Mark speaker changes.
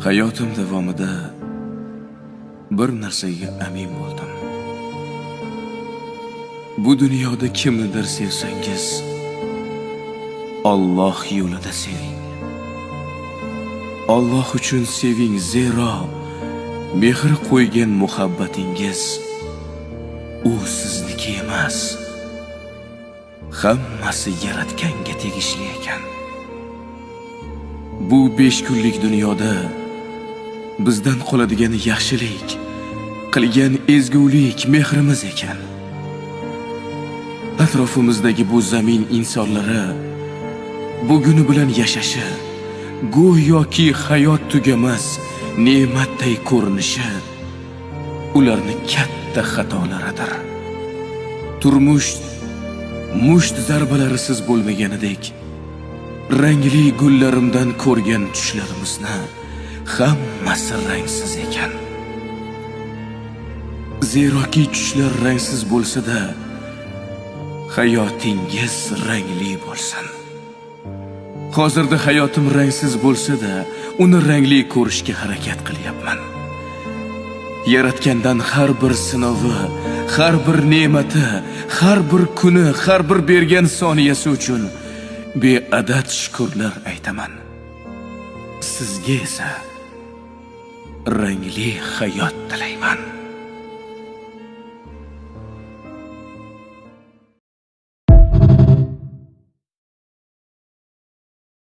Speaker 1: Hayotim davomida bir narsaga amin bo'ldim. Bu dunyoda kimnidir sevsangiz, Alloh yo'lida seving. Alloh uchun seving, zero mehr qo'ygan muhabbatingiz u sizniki emas. Hammasi yaratganga tegishli ekan. Bu 5 kunlik dunyoda bizdan qoladigan yaxshilik, qilgan ezgulik mehrimiz ekan. Atrofimizdagi bu zamin insonlari buguni bilan yashashi, go'yoki hayot tugamas ne'matday ko'rinishi ularning katta xatolaridir. Turmush musht zarbalarisiz bo'lmaganidek, rangli gullarimdan ko'rgan tushlarimizni hammasi rangsiz ekan. Zeroki tushlar rangsiz bo'lsa-da, hayotingiz rangli bo'lsin. Hozirda hayotim rangsiz bo'lsa-da, uni rangli ko'rishga harakat qilyapman. Yaratgandan har bir sinovi, har bir ne'mati, har bir kuni, har bir bergan soniyasi uchun beadad shukrlar aytaman. Sizga esa rangli hayot tilayman.